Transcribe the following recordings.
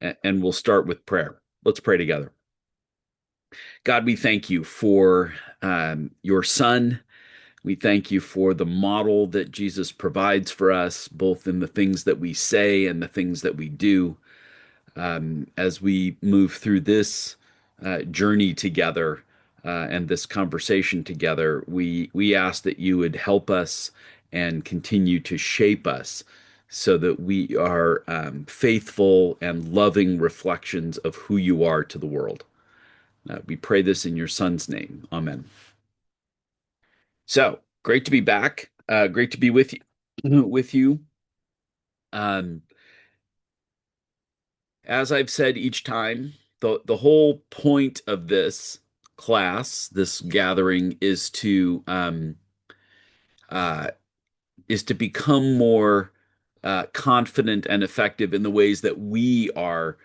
and we'll start with prayer. Let's pray together. God, we thank you for your Son. We thank you for the model that Jesus provides for us, both in the things that we say and the things that we do. As we move through this journey together and this conversation together, we ask that you would help us and continue to shape us so that we are faithful and loving reflections of who you are to the world. We pray this in your Son's name. Amen. So great to be back. Great to be with you. With you. Um, as I've said each time, the whole point of this class, this gathering, uh, is to become more confident and effective in the ways that we are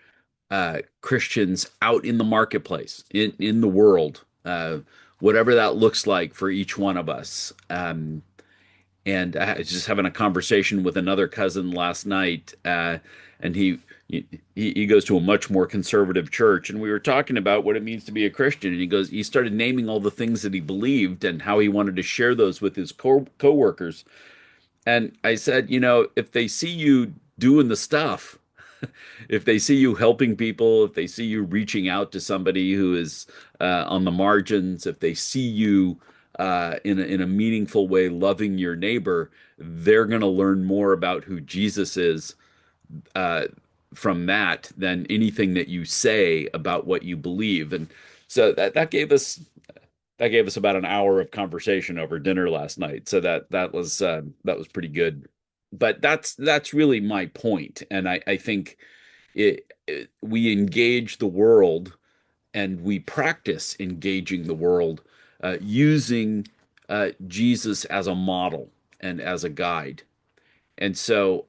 Christians out in the marketplace, in the world, whatever that looks like for each one of us. And I was just having a conversation with another cousin last night, and he goes to a much more conservative church, and we were talking about what it means to be a Christian. And he started naming all the things that he believed and how he wanted to share those with his coworkers. And I said, if they see you doing the stuff, if they see you helping people, if they see you reaching out to somebody who is on the margins, if they see you in a meaningful way loving your neighbor, they're going to learn more about who Jesus is uh, from that than anything that you say about what you believe. And so that gave us about an hour of conversation over dinner last night. So that was pretty good. But that's really my point, and I think we engage the world and we practice engaging the world using Jesus as a model and as a guide. And so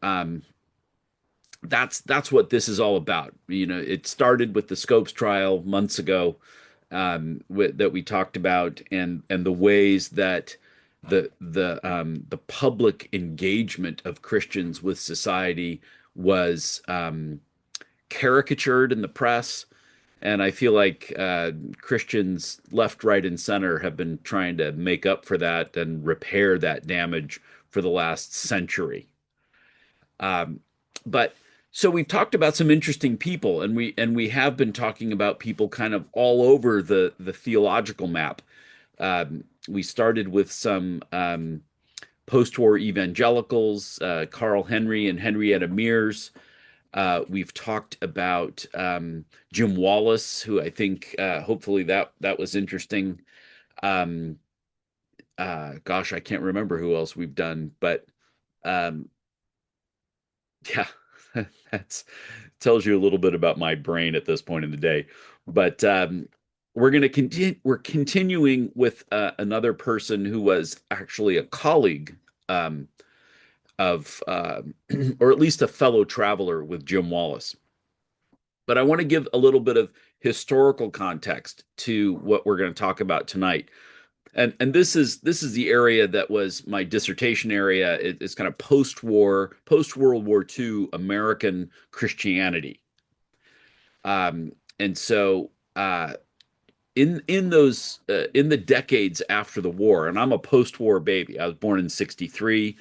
that's what this is all about. It started with the Scopes trial months ago that we talked about, and the ways that the public engagement of Christians with society was caricatured in the press. And I feel like Christians left, right, and center have been trying to make up for that and repair that damage for the last century. Um, but so we've talked about some interesting people, and we have been talking about people kind of all over the theological map. We started with some post-war evangelicals, Carl Henry and Henrietta Mears. We've talked about Jim Wallace, who I think hopefully that was interesting. Um, gosh, I can't remember who else we've done, but um, yeah, that's tells you a little bit about my brain at this point in the day. But we're going to continue. We're continuing with another person who was actually a colleague um, of, or at least a fellow traveler with Jim Wallace. But I want to give a little bit of historical context to what we're going to talk about tonight. And this is the area that was my dissertation area. It's kind of post World War II American Christianity. And so in those in the decades after the war, and I'm a post-war baby. I was born in '63.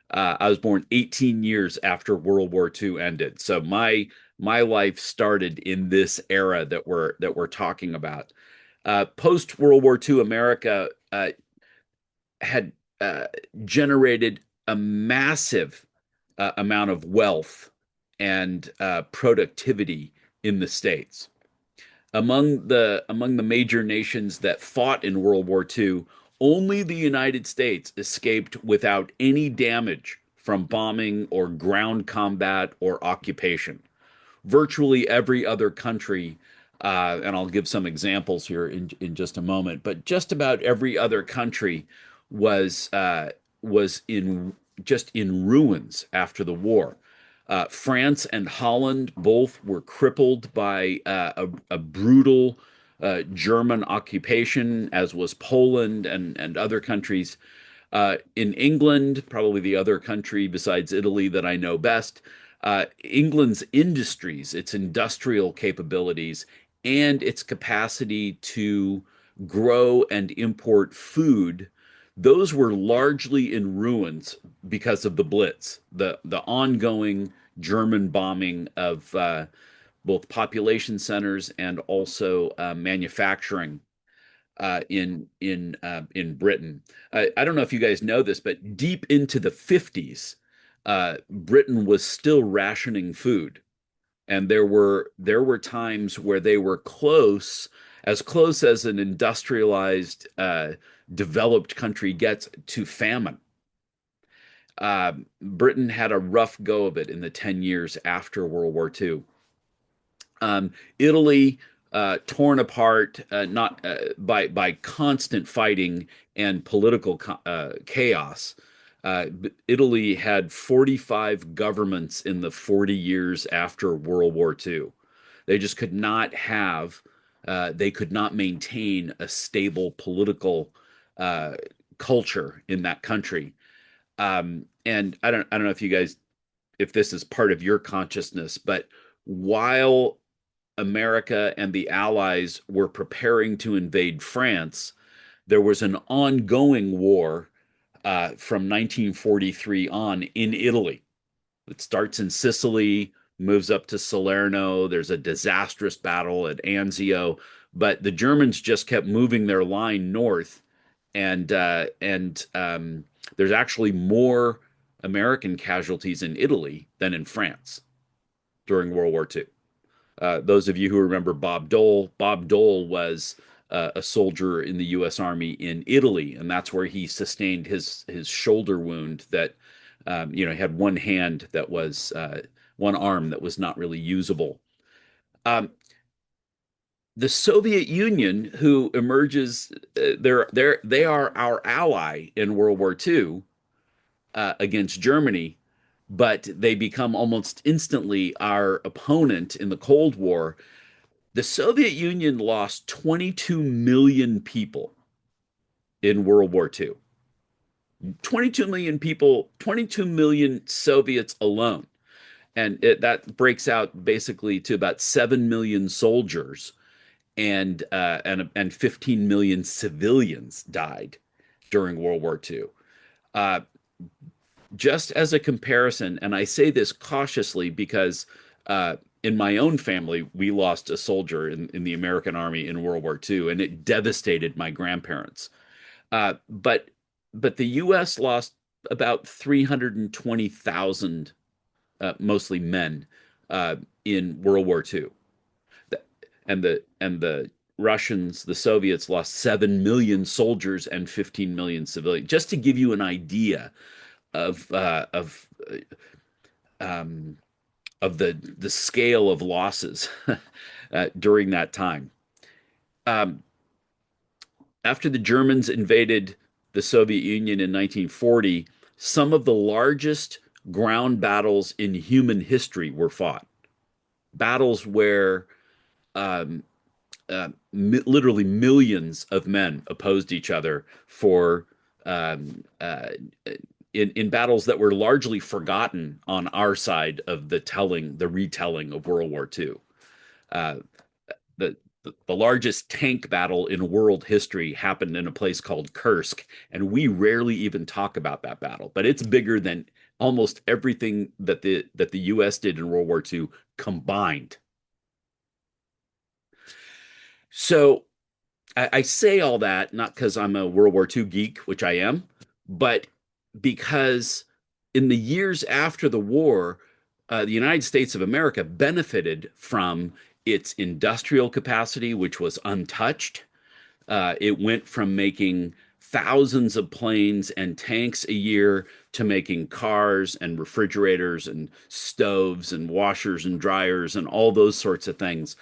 I was born 18 years after World War II ended. So my life started in this era that we're talking about. Post World War II America had generated a massive amount of wealth and productivity in the states. Among the major nations that fought in World War II, only the United States escaped without any damage from bombing or ground combat or occupation. Virtually every other country, and I'll give some examples here in just a moment, but just about every other country was was in ruins after the war. France and Holland both were crippled by a brutal German occupation, as was Poland and other countries. In England, probably the other country besides Italy that I know best, England's industries, its industrial capabilities, and its capacity to grow and import food, those were largely in ruins because of the Blitz, the ongoing German bombing of both population centers and also manufacturing in Britain. I don't know if you guys know this, but deep into the 50s, Britain was still rationing food, and there were times where they were close as an industrialized, developed country gets to famine. Britain had a rough go of it in the 10 years after World War II. Italy torn apart not by constant fighting and political chaos. Italy had 45 governments in the 40 years after World War II. They just could not have, they could not maintain a stable political uh, culture in that country. And I don't know if you guys, if this is part of your consciousness, but while America and the Allies were preparing to invade France, there was an ongoing war from 1943 on in Italy. It starts in Sicily, moves up to Salerno. There's a disastrous battle at Anzio, but the Germans just kept moving their line north, and there's actually more American casualties in Italy than in France during World War II. Those of you who remember Bob Dole was a soldier in the U.S. Army in Italy, and that's where he sustained his shoulder wound that he had one hand that was one arm that was not really usable. Um, the Soviet Union, who emerges, they are our ally in World War II against Germany, but they become almost instantly our opponent in the Cold War. The Soviet Union lost 22 million people in World War II. 22 million people, 22 million Soviets alone. And that breaks out basically to about 7 million soldiers, and 15 million civilians died during World War II. Uh, just as a comparison, and I say this cautiously because in my own family, we lost a soldier in the American Army in World War II, and it devastated my grandparents. But the U.S. lost about 320,000, mostly men, uh, in World War II, and the Russians, the Soviets, lost 7 million soldiers and 15 million civilians. Just to give you an idea of um, of the scale of losses during that time. Um, After the Germans invaded the Soviet Union in 1940, some of the largest ground battles in human history were fought. Battles where um, literally millions of men opposed each other for um, uh, in battles that were largely forgotten on our side of the retelling of World War II. Uh, the the largest tank battle in world history happened in a place called Kursk, and we rarely even talk about that battle. But it's bigger than almost everything that the U.S. did in World War II combined. So I say all that not because I'm a World War II geek, which I am, but because in the years after the war, the United States of America benefited from its industrial capacity, which was untouched. It went from making thousands of planes and tanks a year to making cars and refrigerators and stoves and washers and dryers and all those sorts of things.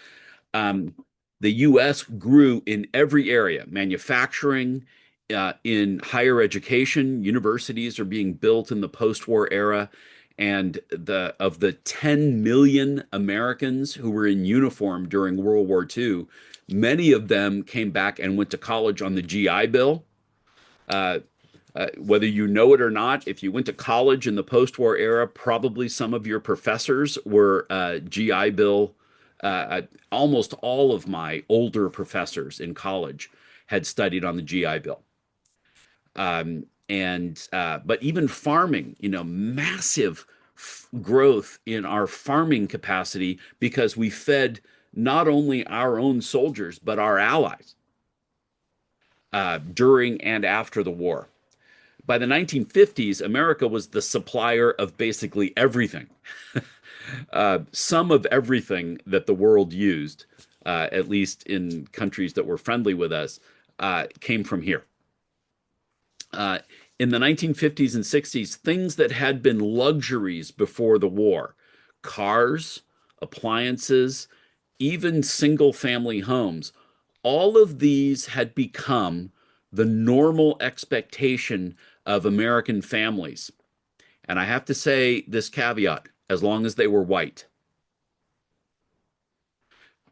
Um, the US grew in every area, manufacturing, in higher education. Universities are being built in the post-war era. And the 10 million Americans who were in uniform during World War II, many of them came back and went to college on the GI Bill. Uh, Whether you know it or not, if you went to college in the post-war era, probably some of your professors were GI Bill. Almost all of my older professors in college had studied on the GI Bill. And but even farming, massive growth in our farming capacity because we fed not only our own soldiers but our allies during and after the war. By the 1950s, America was the supplier of basically everything. Some of everything that the world used, at least in countries that were friendly with us, came from here. Uh, in the 1950s and 60s, things that had been luxuries before the war, cars, appliances, even single family homes, all of these had become the normal expectation of American families. And I have to say this caveat, as long as they were white.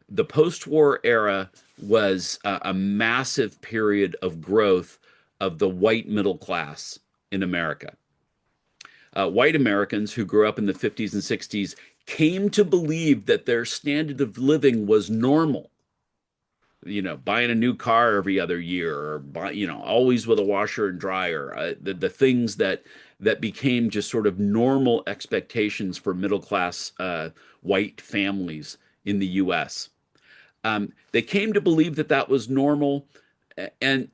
The post war era was a massive period of growth of the white middle class in America. White Americans who grew up in the 50s and 60s came to believe that their standard of living was normal. Buying a new car every other year, or always with a washer and dryer. The things that became just sort of normal expectations for middle class white families in the U.S. They came to believe that that was normal, and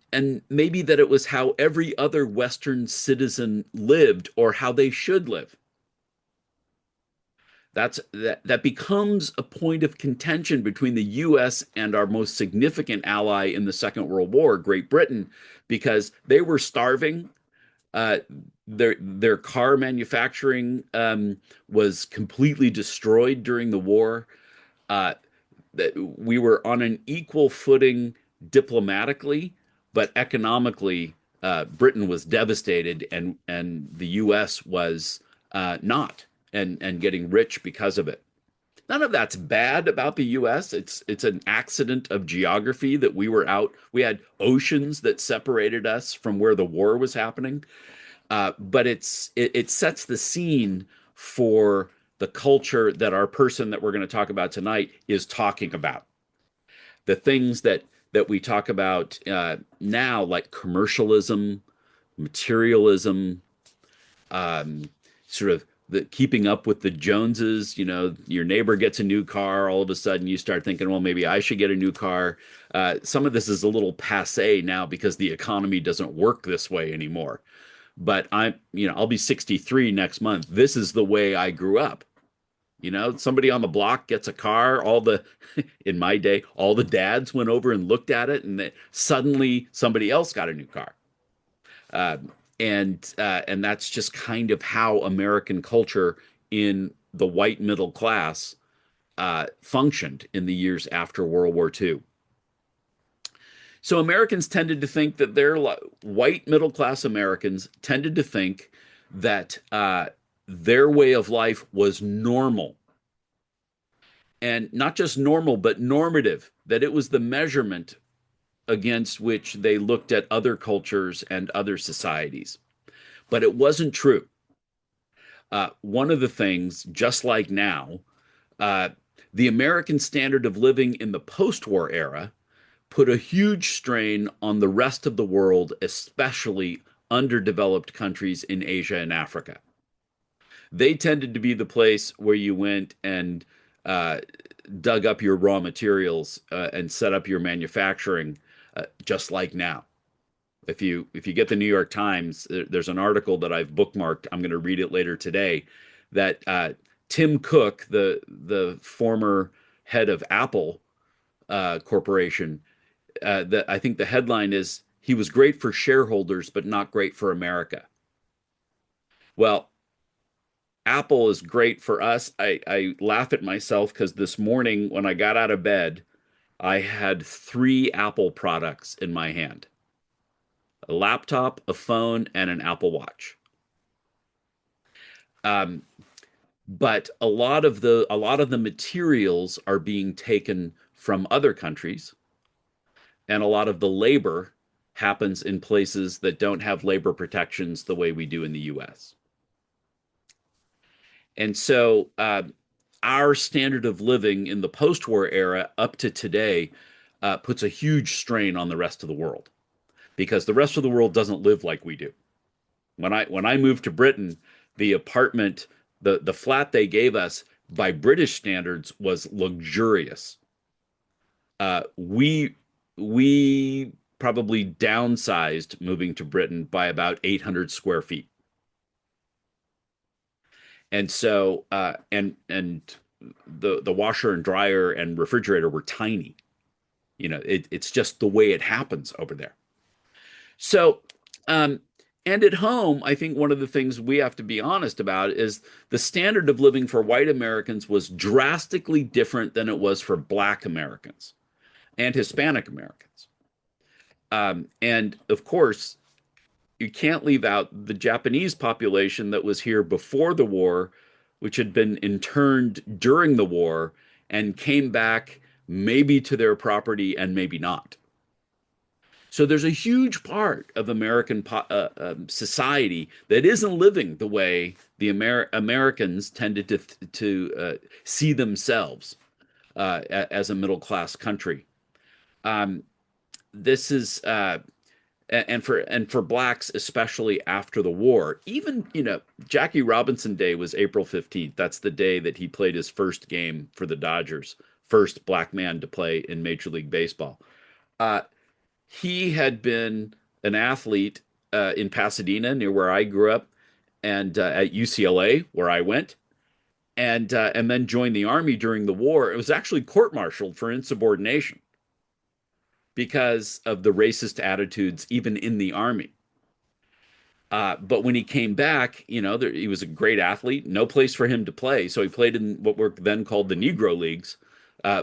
maybe that it was how every other Western citizen lived or how they should live. That becomes a point of contention between the U.S. and our most significant ally in the Second World War, Great Britain, because they were starving. Uh, their car manufacturing was completely destroyed during the war. Uh, that we were on an equal footing diplomatically, but economically, Britain was devastated, and the U.S. was not, and getting rich because of it. None of that's bad about the U.S. It's an accident of geography that we were out. We had oceans that separated us from where the war was happening. But it sets the scene for the culture that our person that we're going to talk about tonight is talking about. The things that we talk about now, like commercialism, materialism, um, sort of the keeping up with the Joneses. Your neighbor gets a new car, all of a sudden you start thinking, well, maybe I should get a new car. Some of this is a little passe now because the economy doesn't work this way anymore. But I'll be 63 next month. This is the way I grew up. Somebody on the block gets a car. In my day, all the dads went over and looked at it, and suddenly somebody else got a new car. Uh, and that's just kind of how American culture in the white middle class functioned in the years after World War II. So Americans tended to think that white middle class Americans tended to think that their way of life was normal. And not just normal, but normative, that it was the measurement against which they looked at other cultures and other societies. But it wasn't true. One of the things, just like now, uh, the American standard of living in the post war era put a huge strain on the rest of the world, especially underdeveloped countries in Asia and Africa. They tended to be the place where you went and uh, dug up your raw materials and set up your manufacturing, just like now. If you get the New York Times, there's an article that I've bookmarked. I'm going to read it later today. That Tim Cook, the former head of Apple Corporation, I think the headline is he was great for shareholders, but not great for America. Well, Apple is great for us. I laugh at myself because this morning when I got out of bed, I had three Apple products in my hand: a laptop, a phone, and an Apple Watch. Um, but a lot of the materials are being taken from other countries, and a lot of the labor happens in places that don't have labor protections the way we do in the US. And so our standard of living in the post-war era up to today puts a huge strain on the rest of the world because the rest of the world doesn't live like we do. When I moved to Britain, the apartment, the flat they gave us by British standards was luxurious. We probably downsized moving to Britain by about 800 square feet. And so and the washer and dryer and refrigerator were tiny. It's just the way it happens over there. So um and at home, I think one of the things we have to be honest about is the standard of living for white Americans was drastically different than it was for Black Americans and Hispanic Americans. And of course, you can't leave out the Japanese population that was here before the war, which had been interned during the war and came back maybe to their property and maybe not. So there's a huge part of American society that isn't living the way the Americans tended to see themselves as a middle class country. Um, this is and for blacks, especially after the war. Even, Jackie Robinson Day was April 15th. That's the day that he played his first game for the Dodgers, first black man to play in Major League Baseball. Uh, he had been an athlete in Pasadena, near where I grew up, and at UCLA, where I went, and then joined the army during the war. It was actually court-martialed for insubordination because of the racist attitudes even in the army. But when he came back, he was a great athlete, no place for him to play. So he played in what were then called the Negro Leagues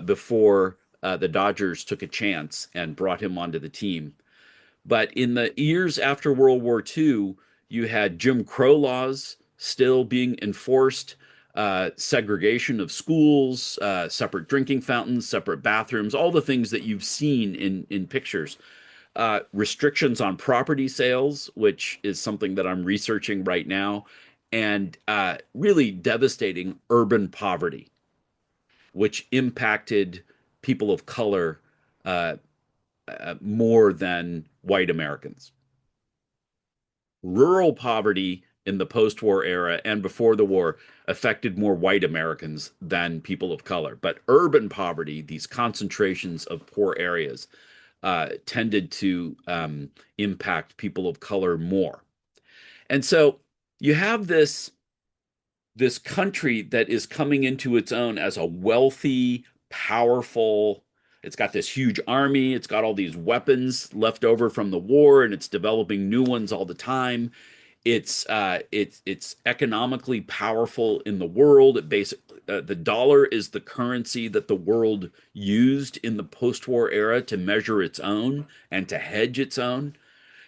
before the Dodgers took a chance and brought him onto the team. But in the years after World War II, you had Jim Crow laws still being enforced, segregation of schools, separate drinking fountains, separate bathrooms, all the things that you've seen in pictures. Restrictions on property sales, which is something that I'm researching right now, and really devastating urban poverty, which impacted people of color uh, more than white Americans. Rural poverty in the post-war era and before the war affected more white Americans than people of color. But urban poverty, these concentrations of poor areas, tended to impact people of color more. And so you have this country that is coming into its own as a wealthy, powerful. It's got this huge army. It's got all these weapons left over from the war, and it's developing new ones all the time. It's economically powerful in the world. It basically the dollar is the currency that the world used in the post-war era to measure its own and to hedge its own.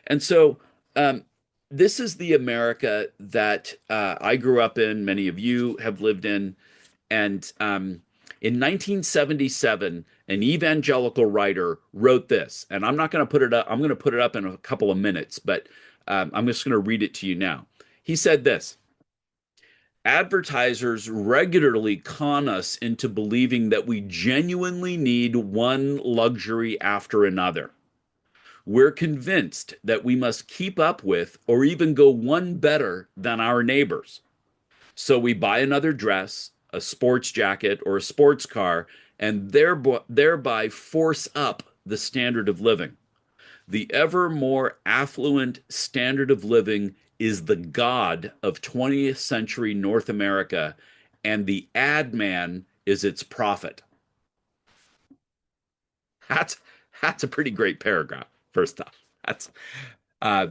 And so um, this is the America that I grew up in. Many of you have lived in. And in 1977, an evangelical writer wrote this, and I'm not going to put it up. I'm going to put it up in a couple of minutes, but I'm just going to read it to you now. He said this: advertisers regularly con us into believing that we genuinely need one luxury after another. We're convinced that we must keep up with or even go one better than our neighbors. So we buy another dress, a sports jacket, or a sports car, and thereby force up the standard of living. The ever more affluent standard of living is the god of 20th century North America, and the ad man is its prophet. That's that's a pretty great paragraph. First off, that's uh,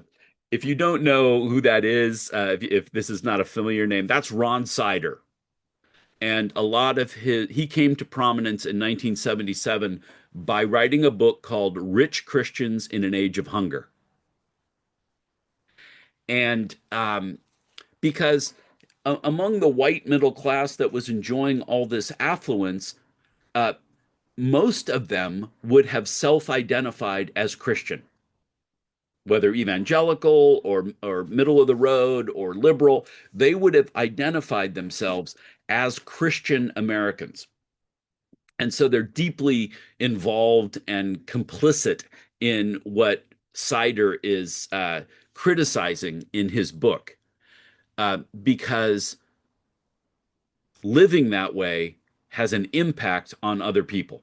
if you don't know who that is, if this is not a familiar name, that's Ron Sider. And a lot of he came to prominence in 1977 by writing a book called Rich Christians in an Age of Hunger. And because among the white middle class that was enjoying all this affluence, uh, most of them would have self-identified as Christian. whether evangelical or middle of the road or liberal, they would have identified themselves as Christian Americans. And so they're deeply involved and complicit in what Sider is criticizing in his book, because living that way has an impact on other people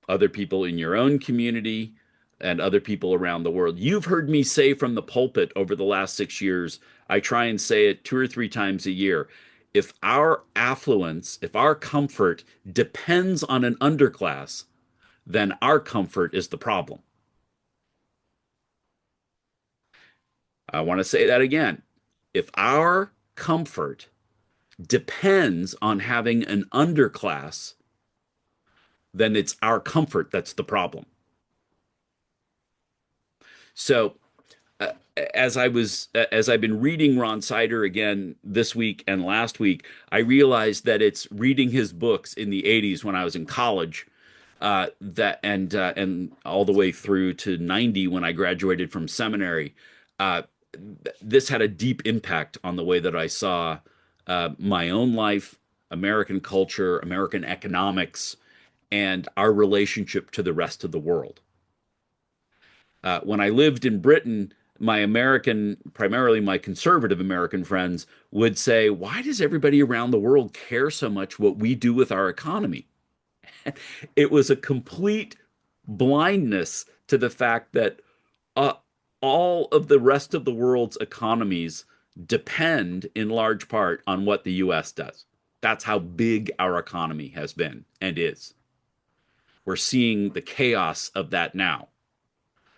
in your own community, and other people around the world. You've heard me say from the pulpit over the last 6 years, I try and say it 2 or 3 times a year. If our affluence, if our comfort depends on an underclass, then our comfort is the problem. I want to say that again. If our comfort depends on having an underclass, then it's our comfort that's the problem. So, as I've been reading Ron Sider again this week and last week, I realized that it's reading his books in the '80s when I was in college, that and all the way through to '90 when I graduated from seminary. Uh, this had a deep impact on the way that I saw my own life, American culture, American economics, and our relationship to the rest of the world. When I lived in Britain, my American, primarily my conservative American friends would say, "Why does everybody around the world care so much what we do with our economy?" It was a complete blindness to the fact that uh, all of the rest of the world's economies depend in large part on what the US does. That's how big our economy has been and is. We're seeing the chaos of that now,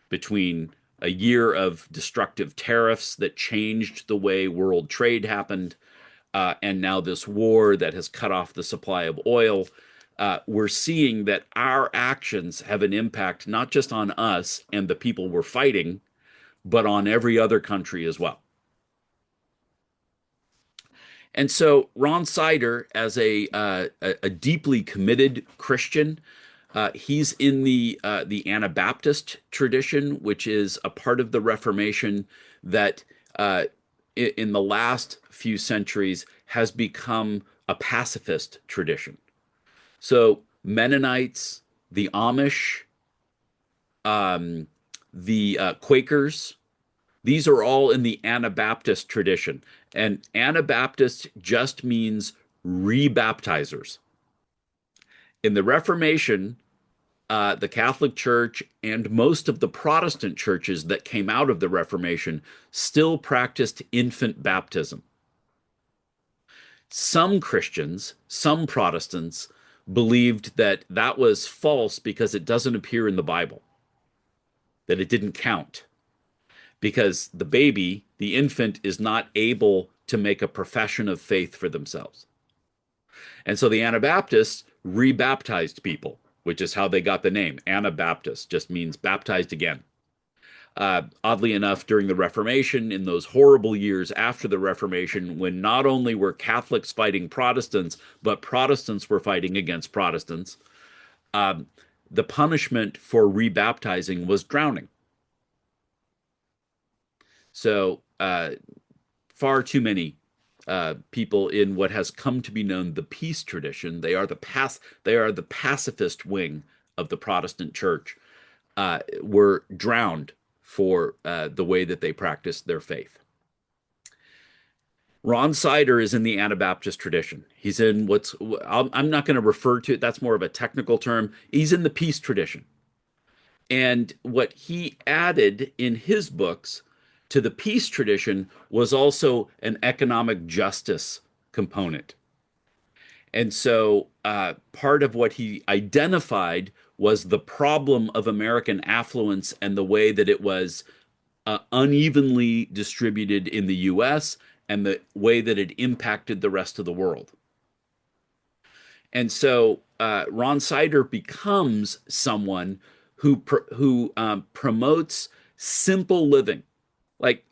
between a year of destructive tariffs that changed the way world trade happened, and now this war that has cut off the supply of oil. We're seeing that our actions have an impact not just on us and the people we're fighting, but on every other country as well. And so Ron Sider, as a deeply committed Christian, he's in the Anabaptist tradition, which is a part of the Reformation that in the last few centuries has become a pacifist tradition. So Mennonites, the Amish, um, the Quakers, these are all in the Anabaptist tradition. And Anabaptist just means rebaptizers. In the Reformation, the Catholic Church and most of the Protestant churches that came out of the Reformation still practiced infant baptism. Some Christians, some Protestants, believed that that was false because it doesn't appear in the Bible, that it didn't count, because the baby, the infant, is not able to make a profession of faith for themselves. And so the Anabaptists rebaptized people, which is how they got the name. Anabaptist just means baptized again. Oddly enough, during the Reformation, in those horrible years after the Reformation, when not only were Catholics fighting Protestants, but Protestants were fighting against Protestants, the punishment for rebaptizing was drowning. So far too many people in what has come to be known the peace tradition, they are the pacifist wing of the Protestant church, were drowned for the way that they practiced their faith. Ron Sider is in the Anabaptist tradition. He's in I'm not going to refer to it, that's more of a technical term. He's in the peace tradition. And what he added in his books to the peace tradition was also an economic justice component. And so part of what he identified was the problem of American affluence and the way that it was unevenly distributed in the US and the way that it impacted the rest of the world. And so Ron Sider becomes someone who promotes simple living. Like,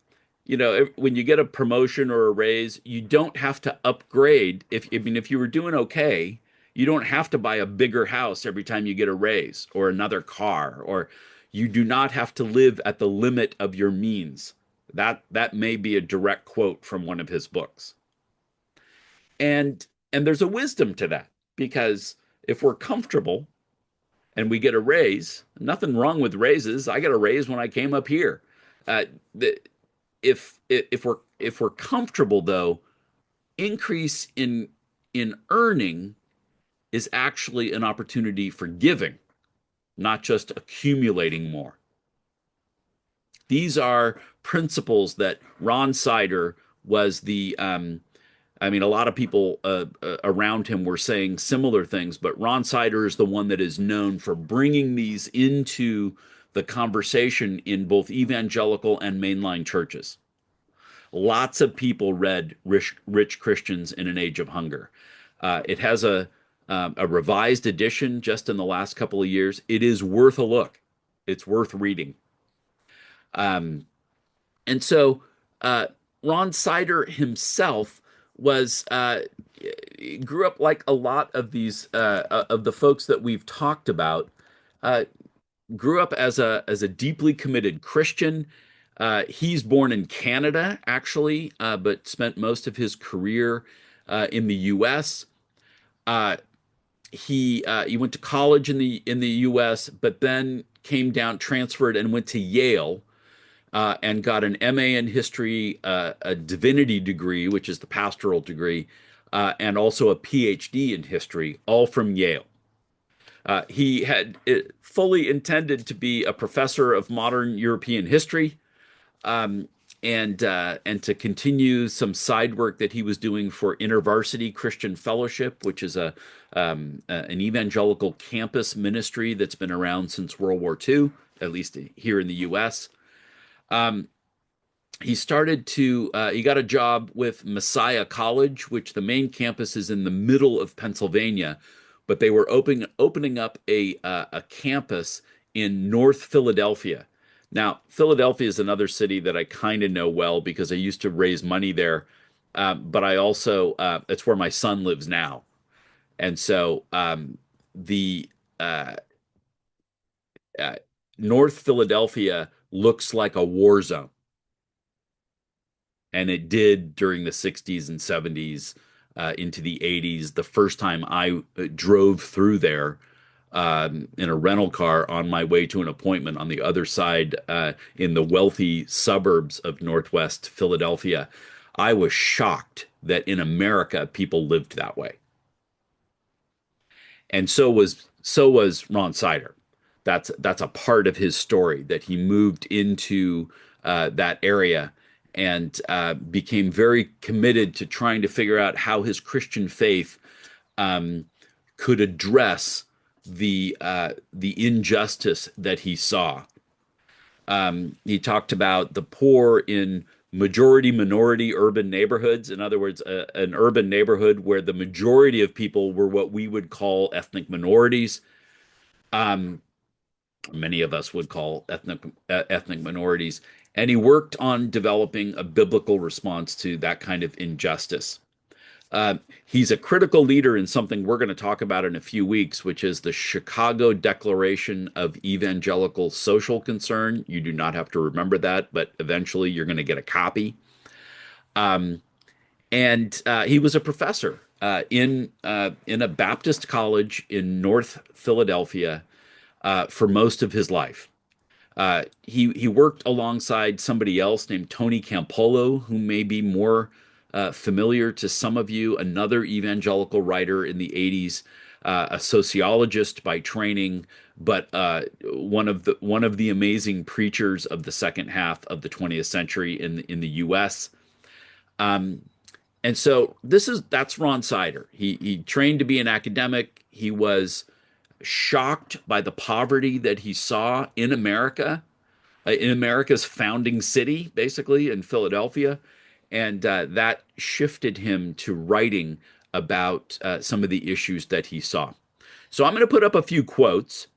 when you get a promotion or a raise, you don't have to upgrade. If you were doing okay, you don't have to buy a bigger house every time you get a raise or another car, or You do not have to live at the limit of your means. That may be a direct quote from one of his books. And and there's a wisdom to that because if we're comfortable and we get a raise, nothing wrong with raises. I got a raise when I came up here. Uh, the, if we're comfortable though, increase in earning is actually an opportunity for giving, not just accumulating more. These are principles that Ron Sider was the I mean, a lot of people around him were saying similar things, but Ron Sider is the one that is known for bringing these into the conversation in both evangelical and mainline churches. Lots of people read Rich Christians in an Age of Hunger. It has a revised edition just in the last couple of years. It is worth a look. It's worth reading. Um, and so Ron Sider himself was grew up like a lot of these of the folks that we've talked about. Uh, Grew up as a deeply committed Christian. He's born in Canada, actually, but spent most of his career in the U.S. Uh, he went to college in the U.S., but then came down, transferred, and went to Yale and got an MA in history, a divinity degree, which is the pastoral degree, and also a PhD in history, all from Yale. He had fully intended to be a professor of modern European history, um, and to continue some side work that he was doing for InterVarsity Christian Fellowship, which is an evangelical campus ministry that's been around since World War II, at least here in the U.S. Um, he got a job with Messiah College, which the main campus is in the middle of Pennsylvania, but they were opening up a campus in North Philadelphia. Now, Philadelphia is another city that I kind of know well because I used to raise money there, but I also it's where my son lives now, and so the uh, uh, North Philadelphia looks like a war zone, and it did during the 60s and 70s into the 80s. The first time I drove through there in a rental car on my way to an appointment on the other side in the wealthy suburbs of Northwest Philadelphia, I was shocked that in America people lived that way. And so was Ron Sider. That's a part of his story that he moved into that area and became very committed to trying to figure out how his Christian faith um, could address the injustice that he saw. He talked about the poor in majority minority urban neighborhoods. In other words, an urban neighborhood where the majority of people were what we would call ethnic minorities. Um, Many of us would call ethnic minorities. And he worked on developing a biblical response to that kind of injustice. He's a critical leader in something we're going to talk about in a few weeks, which is the Chicago Declaration of Evangelical Social Concern. You do not have to remember that, but eventually you're going to get a copy. Um, and he was a professor in a Baptist college in North Philadelphia for most of his life. He worked alongside somebody else named Tony Campolo, who may be more familiar to some of you, another evangelical writer in the 80s, a sociologist by training, but one of the amazing preachers of the second half of the 20th century in the U.S. Um, and so that's Ron Sider. He trained to be an academic. He was shocked by the poverty that he saw in America's founding city, basically in Philadelphia, and that shifted him to writing about some of the issues that he saw. So I'm going to put up a few quotes,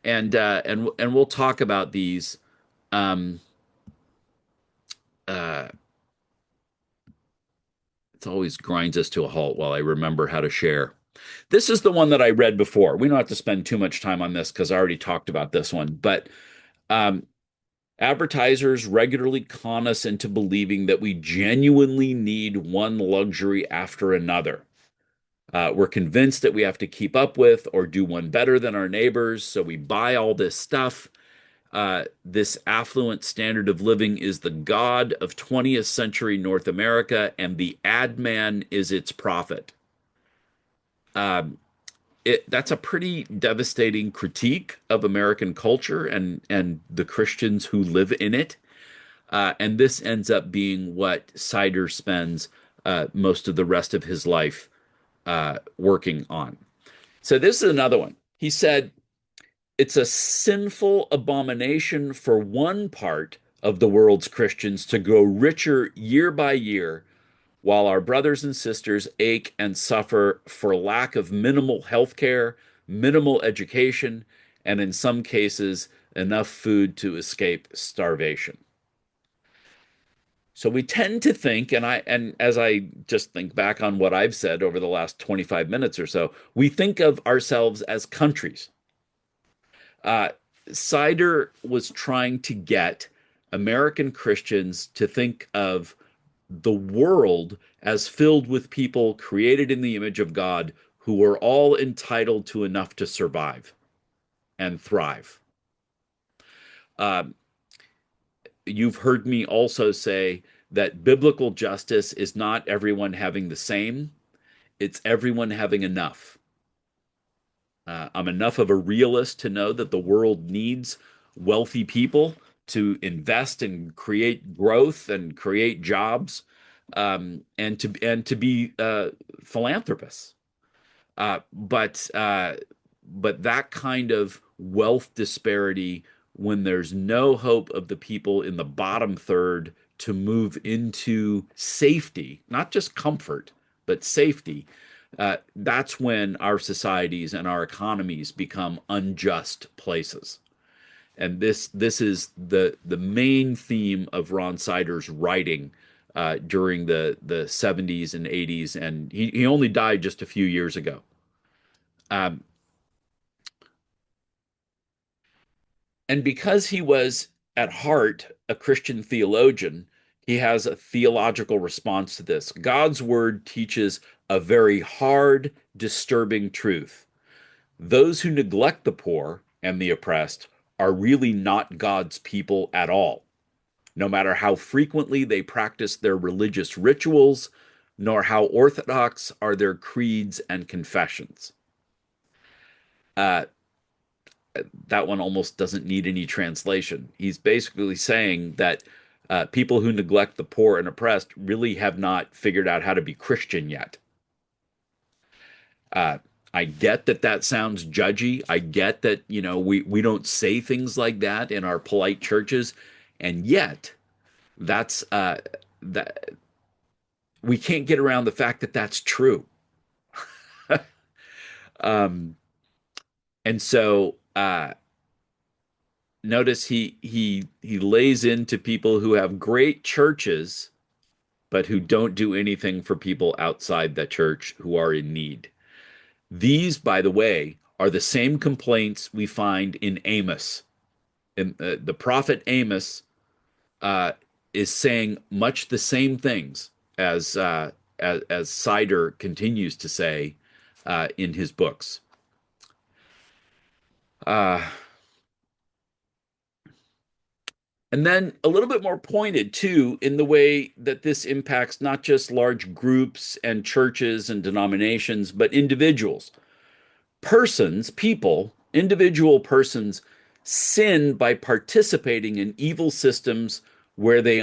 and we'll talk about these. Um, uh, it always grinds us to a halt while I remember how to share. This is the one that I read before. We don't have to spend too much time on this because I already talked about this one, but Um, Advertisers regularly con us into believing that we genuinely need one luxury after another. We're convinced that we have to keep up with or do one better than our neighbors, so we buy all this stuff. This affluent standard of living is the god of 20th century North America, and the ad man is its prophet. Um, that's a pretty devastating critique of American culture and the Christians who live in it. And this ends up being what Sider spends most of the rest of his life working on. So this is another one. He said, it's a sinful abomination for one part of the world's Christians to grow richer year by year while our brothers and sisters ache and suffer for lack of minimal health care, minimal education, and in some cases, enough food to escape starvation. So we tend to think, and as I just think back on what I've said over the last 25 minutes or so, we think of ourselves as countries. Uh, Sider was trying to get American Christians to think of the world as filled with people created in the image of God who are all entitled to enough to survive and thrive. Um, you've heard me also say that biblical justice is not everyone having the same, it's everyone having enough. I'm enough of a realist to know that the world needs wealthy people to invest and create growth and create jobs, and to be philanthropists. But that kind of wealth disparity, when there's no hope of the people in the bottom third to move into safety, not just comfort, but safety, that's when our societies and our economies become unjust places. And this is the main theme of Ron Sider's writing during the 70s and 80s, and he only died just a few years ago. Um, and because he was at heart a Christian theologian, he has a theological response to this. God's word teaches a very hard, disturbing truth. Those who neglect the poor and the oppressed are really not God's people at all, no matter how frequently they practice their religious rituals, nor how orthodox are their creeds and confessions. Uh, that one almost doesn't need any translation. He's basically saying that people who neglect the poor and oppressed really have not figured out how to be Christian yet. Uh, I get that that sounds judgy. I get that, we don't say things like that in our polite churches, and yet that's that we can't get around the fact that that's true. um, and so notice he lays into people who have great churches, but who don't do anything for people outside the church who are in need. These, by the way, are the same complaints we find in Amos. And the prophet Amos uh, is saying much the same things as Sider continues to say in his books. Uh, and then a little bit more pointed too in the way that this impacts not just large groups and churches and denominations, but individuals. Persons, people, individual persons sin by participating in evil systems when they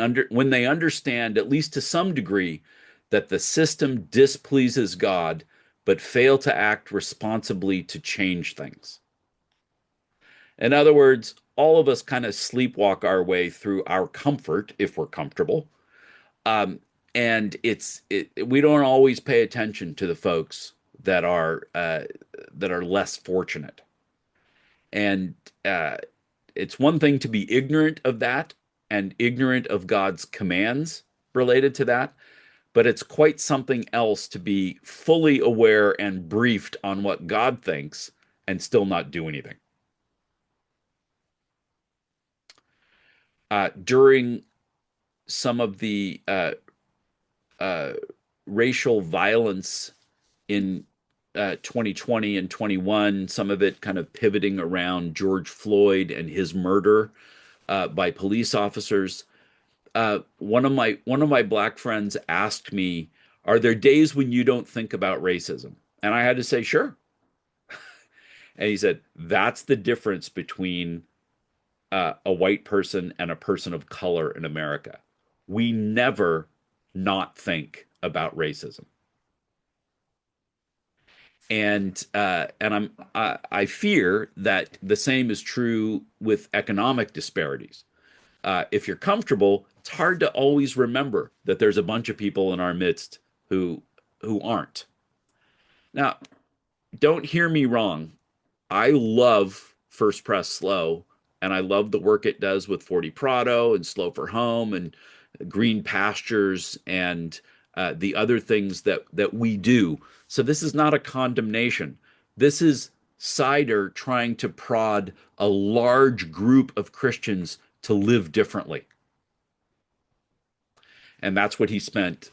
understand, at least to some degree, that the system displeases God, but fail to act responsibly to change things. In other words, all of us kind of sleepwalk our way through our comfort if we're comfortable. Um, and we don't always pay attention to the folks that are less fortunate. And it's one thing to be ignorant of that and ignorant of God's commands related to that, but it's quite something else to be fully aware and briefed on what God thinks and still not do anything. During some of the uh, racial violence in 2020 and 21, some of it kind of pivoting around George Floyd and his murder by police officers. One of my black friends asked me, "Are there days when you don't think about racism?" And I had to say, "Sure." And he said, "That's the difference between a white person and a person of color in America. We never not think about racism." And I fear that the same is true with economic disparities. If you're comfortable, it's hard to always remember that there's a bunch of people in our midst who who aren't. Now, don't hear me wrong. I love First Press Slow, and I love the work it does with 40 Prado and Slow for Home and Green Pastures and the other things that we do. So this is not a condemnation. This is Cider trying to prod a large group of Christians to live differently. And that's what he spent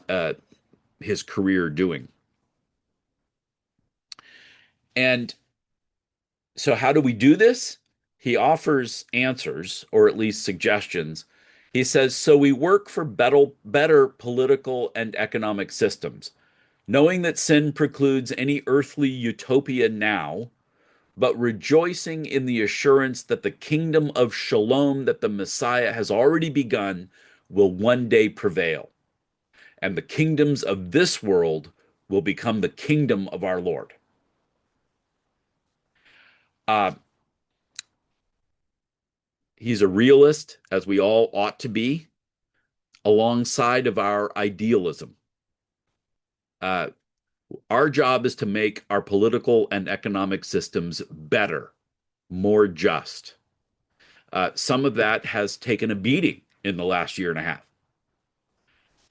his career doing. And so, how do we do this? He offers answers, or at least suggestions. He says, so we work for better political and economic systems, knowing that sin precludes any earthly utopia now, but rejoicing in the assurance that the kingdom of shalom that the Messiah has already begun will one day prevail, and the kingdoms of this world will become the kingdom of our Lord. Uh, he's a realist, as we all ought to be, alongside of our idealism. Uh, our job is to make our political and economic systems better, more just. Some of that has taken a beating in the last year and a half.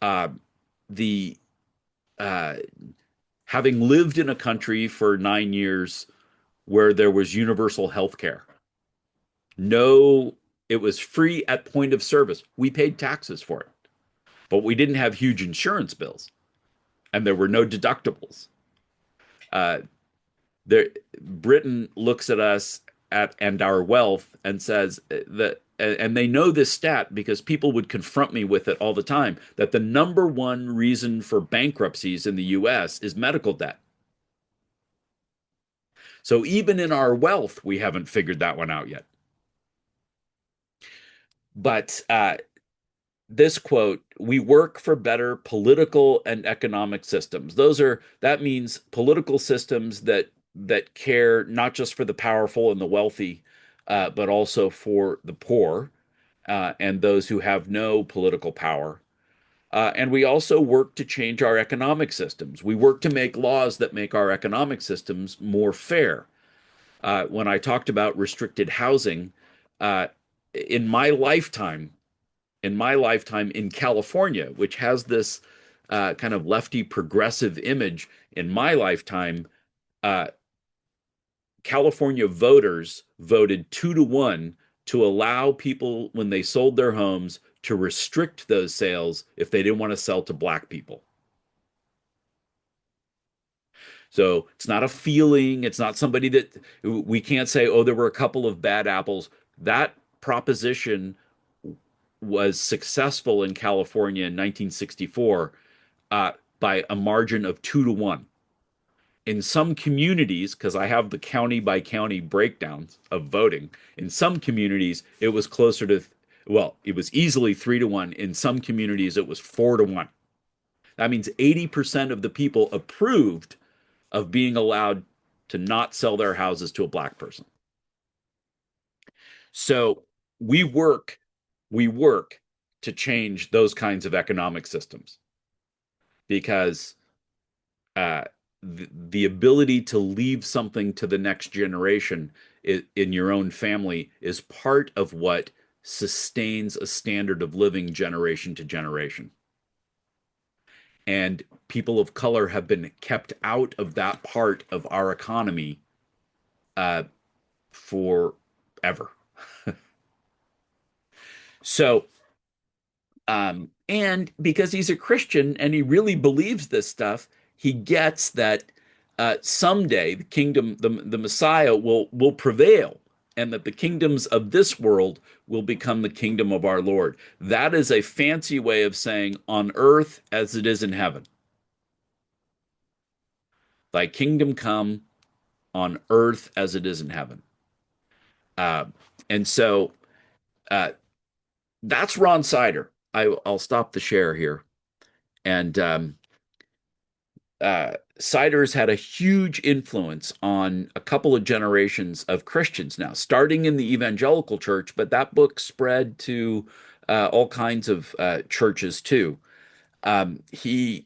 Uh, the uh, Having lived in a country for 9 years where there was universal health care, no, it was free at point of service. We paid taxes for it, but we didn't have huge insurance bills, and there were no deductibles. Uh, there, Britain looks at us and our wealth and says that, and they know this stat because people would confront me with it all the time, that the number one reason for bankruptcies in the US is medical debt. So even in our wealth, we haven't figured that one out yet. But this quote, we work for better political and economic systems. That means political systems that care not just for the powerful and the wealthy, but also for the poor and those who have no political power. And we also work to change our economic systems. We work to make laws that make our economic systems more fair. When I talked about restricted housing, uh, in my lifetime, in California, which has this kind of lefty progressive image, in my lifetime, uh, California voters voted 2-1 to allow people, when they sold their homes, to restrict those sales if they didn't want to sell to black people. So it's not a feeling. It's not somebody that we can't say, oh, there were a couple of bad apples. That proposition was successful in California in 1964 by a margin of 2-1. In some communities, because I have the county by county breakdowns of voting, in some communities it was closer to, well, it was easily 3-1. In some communities it was 4-1. That means 80% of the people approved of being allowed to not sell their houses to a black person. So we work, we work to change those kinds of economic systems because uh, the ability to leave something to the next generation in your own family is part of what sustains a standard of living generation to generation. And people of color have been kept out of that part of our economy forever. So, and because he's a Christian and he really believes this stuff, he gets that someday the kingdom, the Messiah will prevail, and that the kingdoms of this world will become the kingdom of our Lord. That is a fancy way of saying on earth as it is in heaven. Thy kingdom come on earth as it is in heaven. Uh, and so uh, that's Ron Sider. Will stop the share here. And Sider's had a huge influence on a couple of generations of Christians now, starting in the evangelical church, but that book spread to all kinds of churches too. He's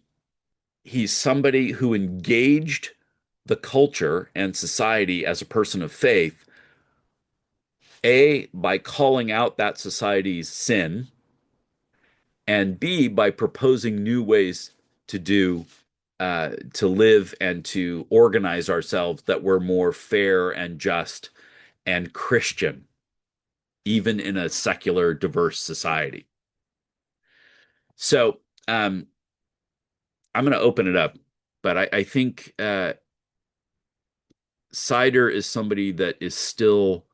somebody who engaged the culture and society as a person of faith, A, by calling out that society's sin, and B, by proposing new ways to do to live and to organize ourselves that were more fair and just and Christian, even in a secular, diverse society. So I'm going to open it up, but I think Sider is somebody that is still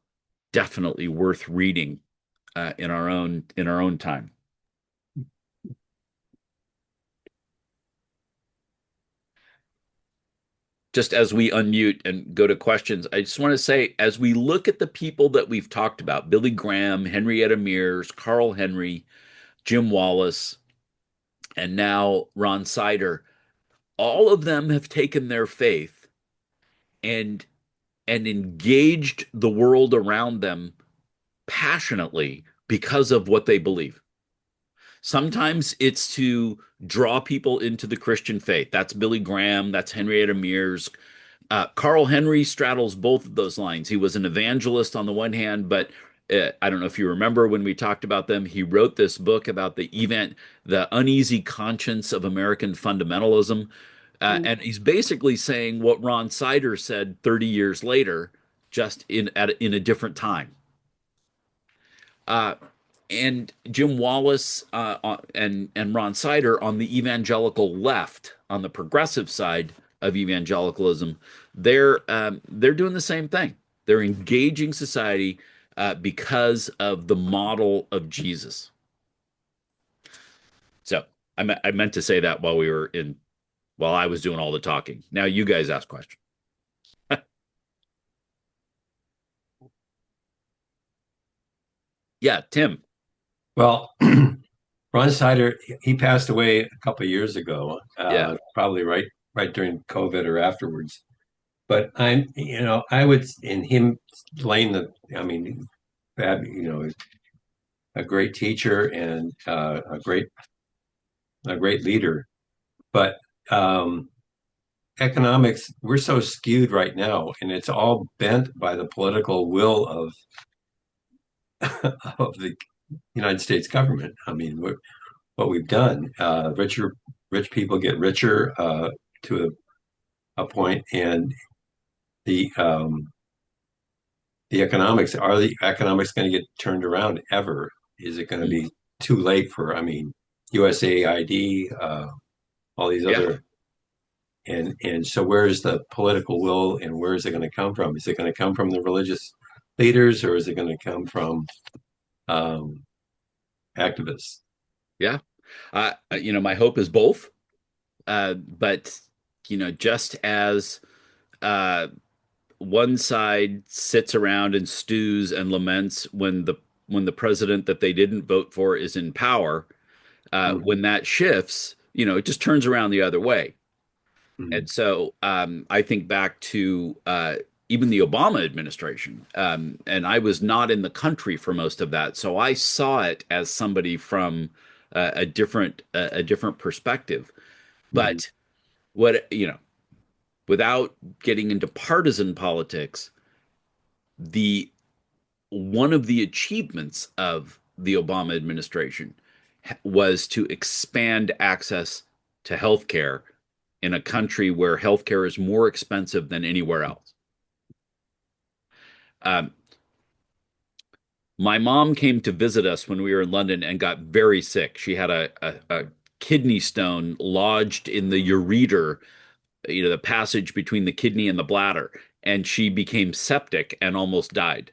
definitely worth reading in our own time. Just as we unmute and go to questions, I just want to say, as we look at the people that we've talked about, Billy Graham, Henrietta Mears, Carl Henry, Jim Wallis, and now Ron Sider, all of them have taken their faith and engaged the world around them passionately because of what they believe. Sometimes it's to draw people into the Christian faith. That's Billy Graham, that's Henrietta Mears. Carl Henry straddles both of those lines. He was an evangelist on the one hand, but I don't know if you remember when we talked about them. He wrote this book about the uneasy conscience of American fundamentalism, and he's basically saying what Ron Sider said 30 years later, just in a different time. Uh, and Jim Wallis and Ron Sider on the evangelical left, on the progressive side of evangelicalism, they're doing the same thing. They're engaging society because of the model of Jesus. So I meant to say that while I was doing all the talking. Now you guys ask questions. Yeah, Tim. Well, Ron Sider, he passed away a couple of years ago, Yeah. probably right during COVID or afterwards. But I would in him laying I mean, a great teacher and a great leader. But um, economics, we're so skewed right now, and it's all bent by the political will of of the United States government. I mean, what we've done. Rich people get richer to a point, and the um, the economics are the economics going to get turned around ever? Is it going to Mm. be too late for? I mean, USAID, all these Yeah. other, and so where is the political will, and where is it going to come from? Is it going to come from the religious leaders, or is it going to come from um, activists? Yeah. My hope is both. But just as uh, one side sits around and stews and laments when the president that they didn't vote for is in power, Mhm. when that shifts, it just turns around the other way. Mhm. And so I think back to even the Obama administration, and I was not in the country for most of that, so I saw it as somebody from a different perspective. Mhm. But what without getting into partisan politics, the one of the achievements of the Obama administration was to expand access to healthcare in a country where healthcare is more expensive than anywhere else. Um, My mom came to visit us when we were in London and got very sick. She had a kidney stone lodged in the ureter, the passage between the kidney and the bladder, and she became septic and almost died.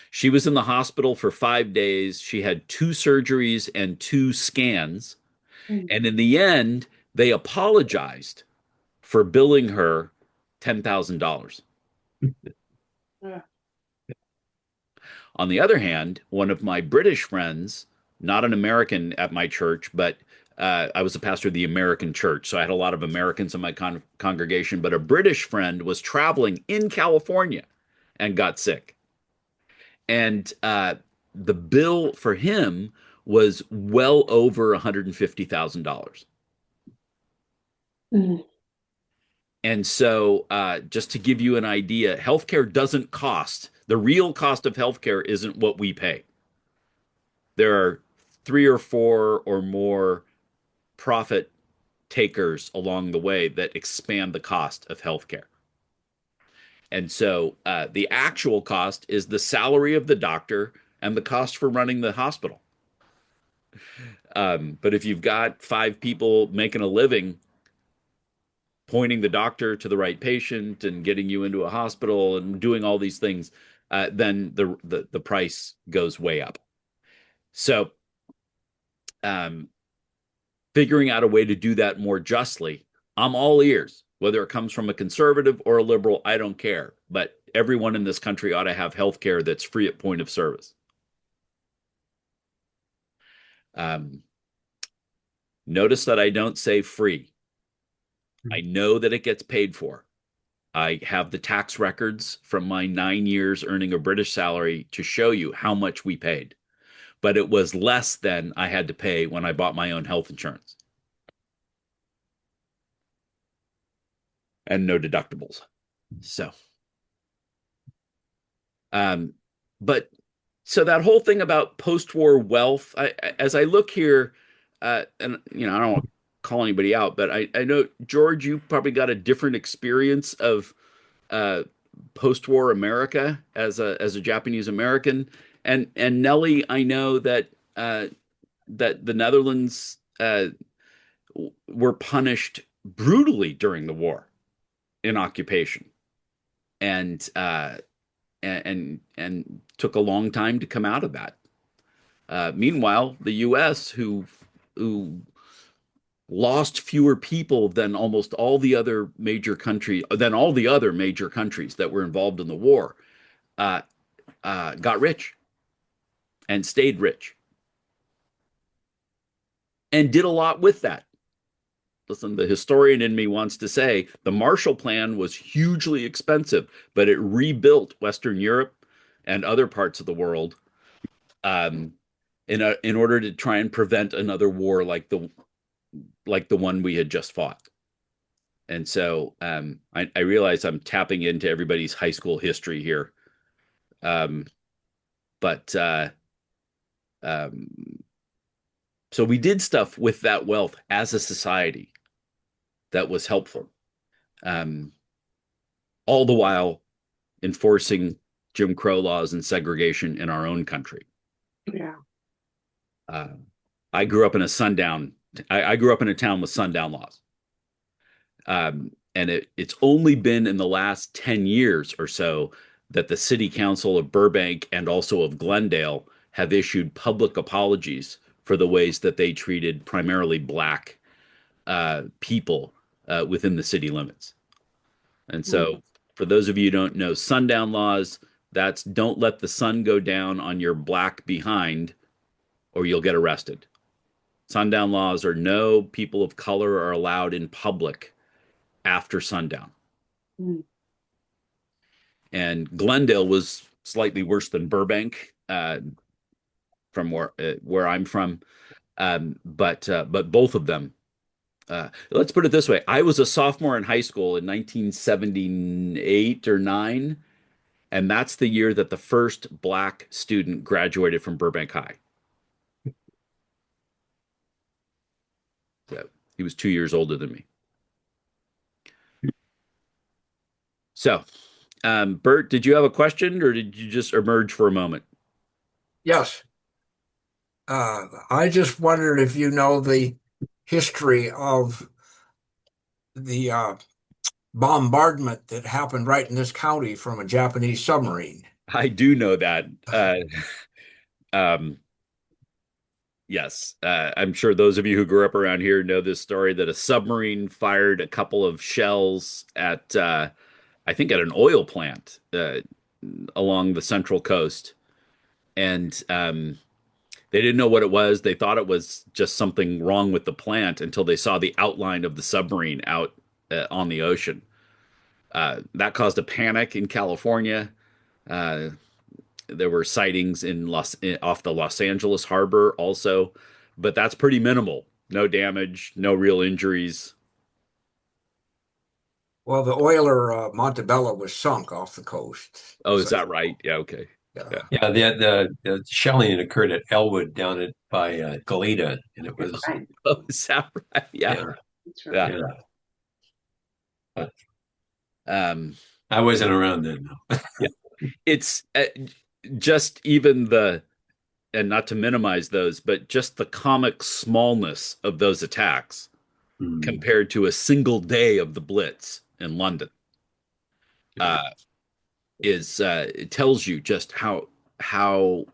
She was in the hospital for 5 days. She had two surgeries and two scans. Mm. And in the end, they apologized for billing her $10,000. Yeah. On the other hand, one of my British friends, not an American at my church, but I was a pastor of the American church, so I had a lot of Americans in my congregation, but a British friend was traveling in California and got sick. And the bill for him was well over $150,000. Mm. And so, just to give you an idea, healthcare doesn't cost. The real cost of healthcare isn't what we pay. There are three or four or more profit takers along the way that expand the cost of healthcare. And so, the actual cost is the salary of the doctor and the cost for running the hospital. But if you've got five people making a living pointing the doctor to the right patient and getting you into a hospital and doing all these things, then the price goes way up. So, um, figuring out a way to do that more justly, I'm all ears. Whether it comes from a conservative or a liberal, I don't care. But everyone in this country ought to have health care that's free at point of service. Um, Notice that I don't say free. I know that it gets paid for. I have the tax records from my 9 years earning a British salary to show you how much we paid. But it was less than I had to pay when I bought my own health insurance. And no deductibles. So, um, but so that whole thing about post-war wealth, as I look here, and I don't want to call anybody out, but I know George, you probably got a different experience of uh, post-war America as a Japanese American, and Nellie, I know that the Netherlands were punished brutally during the war in occupation, and and took a long time to come out of that. Meanwhile, the U.S., who lost fewer people than almost all the other major countries, than all the other major countries that were involved in the war, uh, got rich and stayed rich and did a lot with that. Listen, the historian in me wants to say the Marshall Plan was hugely expensive, but it rebuilt Western Europe and other parts of the world, um, in order to try and prevent another war like the one we had just fought. And so, I realize I'm tapping into everybody's high school history here, um, but um, so we did stuff with that wealth as a society that was helpful, um, all the while enforcing Jim Crow laws and segregation in our own country. Yeah. Uh, I grew up in a sundown. I grew up in a town with sundown laws, and it's only been in the last 10 years or so that the city council of Burbank and also of Glendale have issued public apologies for the ways that they treated primarily Black people within the city limits. And so, for those of you who don't know sundown laws, that's don't let the sun go down on your Black behind or you'll get arrested. Sundown laws are no people of color are allowed in public after sundown. Mm. And Glendale was slightly worse than Burbank, from where I'm from. But both of them. Let's put it this way: I was a sophomore in high school in 1978 or nine, and that's the year that the first Black student graduated from Burbank High. So he was 2 years older than me. So, Bert, did you have a question, or did you just emerge for a moment? Yes. I just wondered if you know the history of the bombardment that happened right in this county from a Japanese submarine. I do know that. Um, yes, I'm sure those of you who grew up around here know this story that a submarine fired a couple of shells at, I think, at an oil plant along the central coast, and they didn't know what it was. They thought it was just something wrong with the plant until they saw the outline of the submarine out on the ocean. That caused a panic in California. Uh, there were sightings off the Los Angeles harbor also, but that's pretty minimal. No damage, no real injuries. Well, the oiler Montebello was sunk off the coast. Oh, So, is that right? Yeah, okay. Yeah. yeah. Yeah, the shelling occurred at Elwood down at by Goleta, and it was Right. Oh, is that right? Yeah. yeah, That's Yeah. right. yeah. But Um, I wasn't around then. No. yeah. It's just even and not to minimize those, but just the comic smallness of those attacks Hmm. compared to a single day of the Blitz in London uh, is it tells you just how how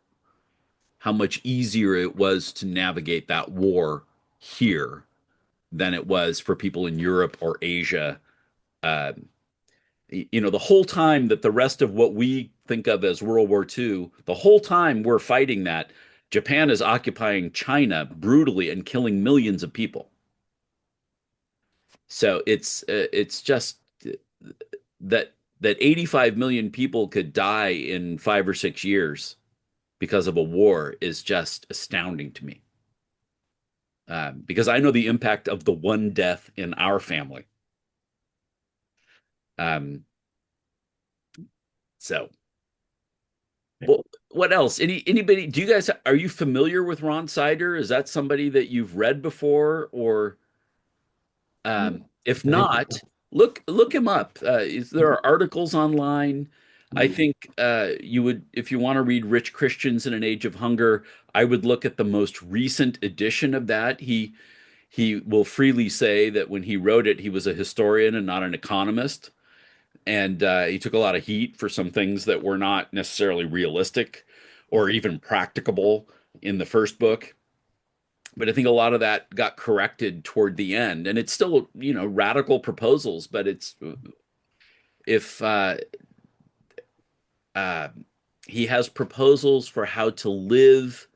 much easier it was to navigate that war here than it was for people in Europe or Asia. Uh, the whole time that the rest of what we think of as World War II, the whole time we're fighting that, Japan is occupying China brutally and killing millions of people. So it's just that 85 million people could die in 5 or 6 years because of a war is just astounding to me. Because I know the impact of the one death in our family. Um, so, well, what else? Anybody? Do you guys are you familiar with Ron Sider? Is that somebody that you've read before, or if I think not, look him up. There are articles online. I hmm, think you would, if you want to read Rich Christians in an Age of Hunger, I would look at the most recent edition of that. He will freely say that when he wrote it, he was a historian and not an economist, and he took a lot of heat for some things that were not necessarily realistic or even practicable in the first book. But I think a lot of that got corrected toward the end, and it's still, radical proposals. But it's if uh, he has proposals for how to live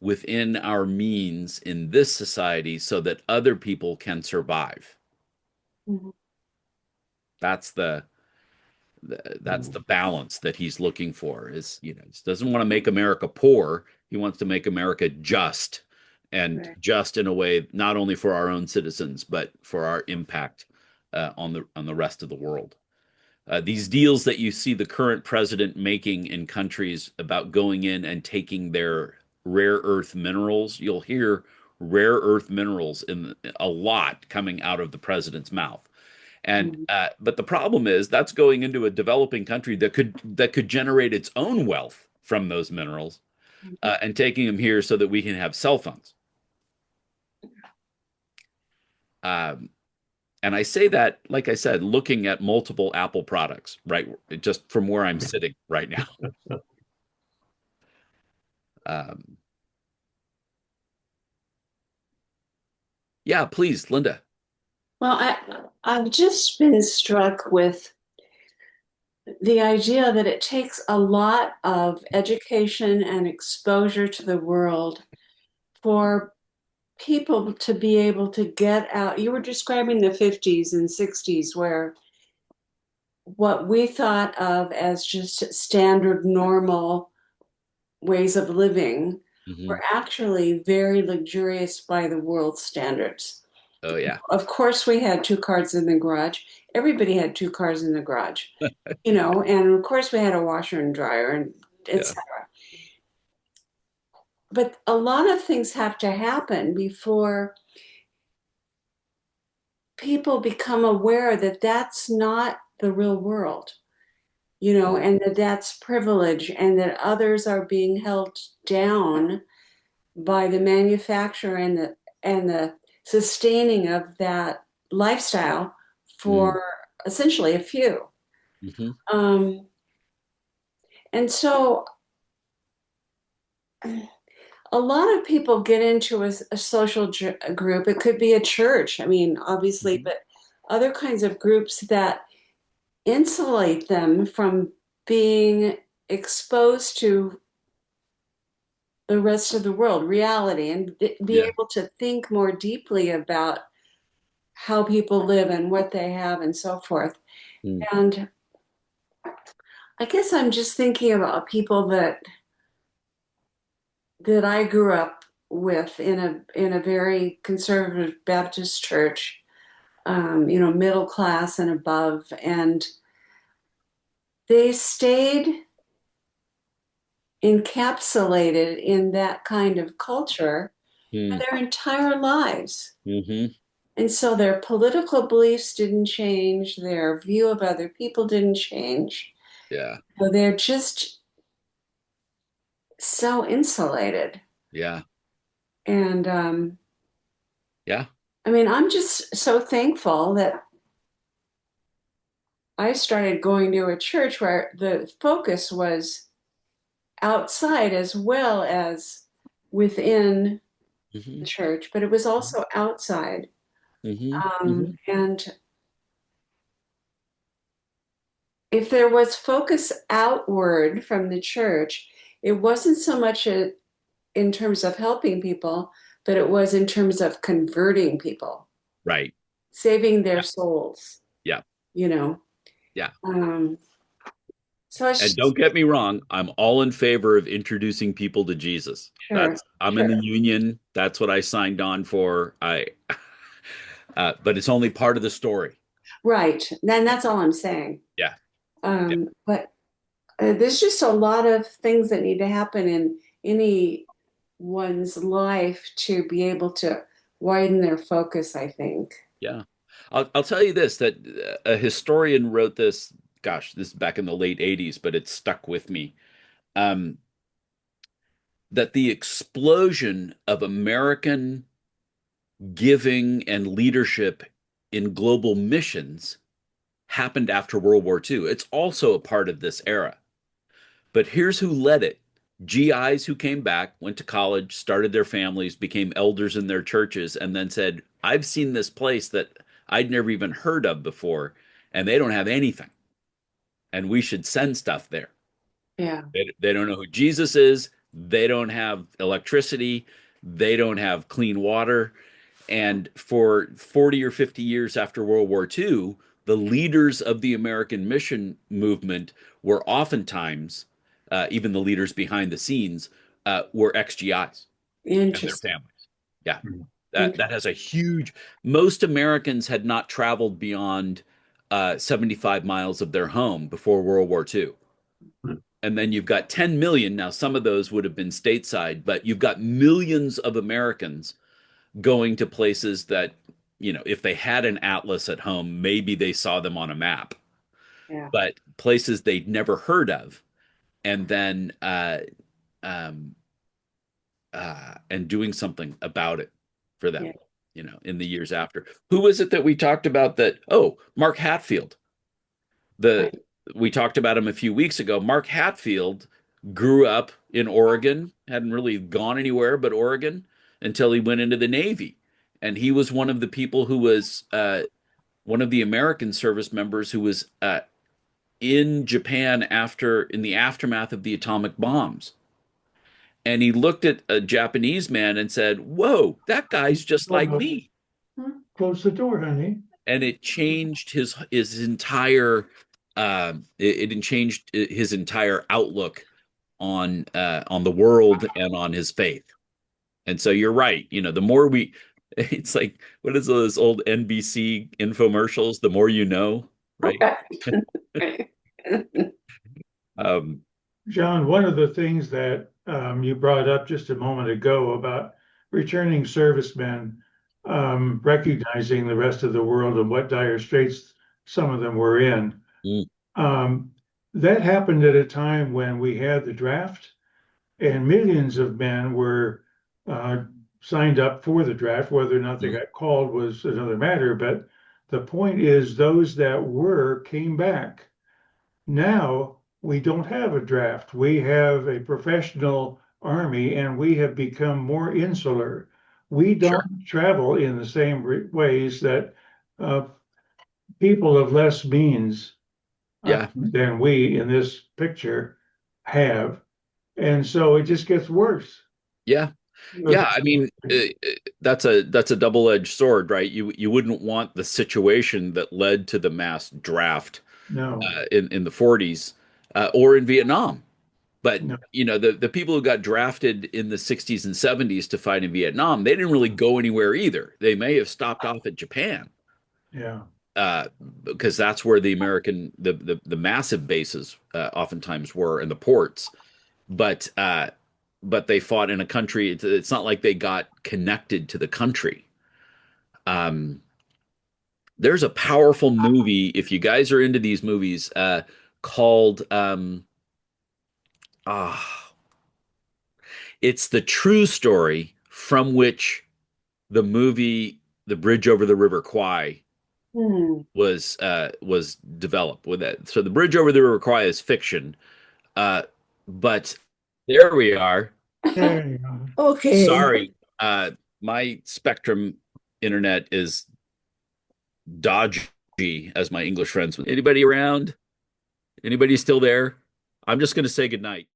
within our means in this society so that other people can survive. Mhm. That's that's the balance that he's looking for. Is he doesn't want to make America poor. He wants to make America just, and Right. just in a way not only for our own citizens but for our impact on the rest of the world. These deals that you see the current president making in countries about going in and taking their rare earth minerals, you'll hear rare earth minerals in a lot coming out of the president's mouth. And Mhm. but the problem is that's going into a developing country that could generate its own wealth from those minerals Mhm. and taking them here so that we can have cell phones. Um, and I say that, like I said, looking at multiple Apple products, right? Just from where I'm sitting right now. Um, yeah, please, Linda. Well, I've just been struck with the idea that it takes a lot of education and exposure to the world for people to be able to get out. You were describing the 50s and 60s, where what we thought of as just standard, normal ways of living Hmm. were actually very luxurious by the world's standards. Oh yeah, Of course, we had two cars in the garage. Everybody had two cars in the garage, and of course, we had a washer and dryer and yeah. etc. But a lot of things have to happen before people become aware that that's not the real world. and that that's privilege, and that others are being held down by the manufacturer and the sustaining of that lifestyle Mm. for essentially a few. Hmm. Um, and so a lot of people get into a social group. It could be a church, I mean, obviously, Hmm. but other kinds of groups that insulate them from being exposed to the rest of the world, reality, and be Yeah. able to think more deeply about how people live and what they have and so forth. Mm. And I guess I'm just thinking about people that I grew up with in a very conservative Baptist church, middle class and above, and they stayed encapsulated in that kind of culture for Mm. their entire lives. Hmm. And so their political beliefs didn't change, their view of other people didn't change. Yeah. So they're just so insulated. Yeah. And Yeah. I mean, I'm just so thankful that I started going to a church where the focus was outside as well as within the Hmm. church, but it was also outside. Hmm. Hmm. And if there was focus outward from the church, it wasn't so much in terms of helping people, but it was in terms of converting people, Right. saving their Yeah. souls, Yeah. you know. Yeah. Um, so it's And don't just, get me wrong, I'm all in favor of introducing people to Jesus. sure, I'm in sure. the union. That's what I signed on for. But it's only part of the story. Right. Then that's all I'm saying. Yeah. Yeah. But there's just a lot of things that need to happen in anyone's life to be able to widen their focus, I think. Yeah. I'll tell you this, that a historian wrote this, gosh, this is back in the late 80s, but it stuck with me. Um, that the explosion of American giving and leadership in global missions happened after World War II. It's also a part of this era. But here's who led it: GIs who came back, went to college, started their families, became elders in their churches, and then said, I've seen this place that I'd never even heard of before, and they don't have anything. And we should send stuff there. Yeah. They don't know who Jesus is. They don't have electricity. They don't have clean water. And for 40 or 50 years after World War II, the leaders of the American mission movement were oftentimes, even the leaders behind the scenes, were ex-GIs and their Interesting. families. Yeah, Mhm. that has a huge. Most Americans had not traveled beyond 75 miles of their home before World War II. And then you've got 10 million. Now, some of those would have been stateside, but you've got millions of Americans going to places that, if they had an atlas at home, maybe they saw them on a map, Yeah. but places they'd never heard of. And then, um, and doing something about it for them, Yeah. in the years after. Who was it that we talked about that? Oh, Mark Hatfield. The Right. We talked about him a few weeks ago. Mark Hatfield grew up in Oregon, hadn't really gone anywhere but Oregon until he went into the Navy. And he was one of the people who was one of the American service members who was in Japan in the aftermath of the atomic bombs. And he looked at a Japanese man and said, Whoa, that guy's just like me. Close the door, honey. And it changed his entire it changed his entire outlook on the world and on his faith. And so you're right. The more it's like, what is those old NBC infomercials? The more you know, right? Right. Um, John, one of the things that you brought up just a moment ago about returning servicemen recognizing the rest of the world and what dire straits some of them were in. mm, Um, that happened at a time when we had the draft, and millions of men were uh, signed up for the draft. Whether or not they got called was another matter. But the point is, those that were came back. Now we don't have a draft. We have a professional army, and we have become more insular. We Sure. don't travel in the same ways that uh, people of less means Yeah. than we in this picture have. And so it just gets worse. Yeah. Yeah. I mean, that's a double-edged sword, right? You wouldn't want the situation that led to the mass draft No, in the 40s or in Vietnam. But no, the people who got drafted in the 60s and 70s to fight in Vietnam, they didn't really go anywhere either. They may have stopped off at Japan yeah, uh, because that's where the American the massive bases oftentimes were and the ports. But they fought in a country. It's not like they got connected to the country. Um, there's a powerful movie if you guys are into these movies called ah it's the true story from which the movie The Bridge Over the River Kwai Hmm. was developed with that. So The Bridge Over the River Kwai is fiction, but there we are. there you go. Okay. Sorry, my Spectrum internet is dodgy, as my English friends. Anybody around? Anybody still there? I'm just going to say goodnight.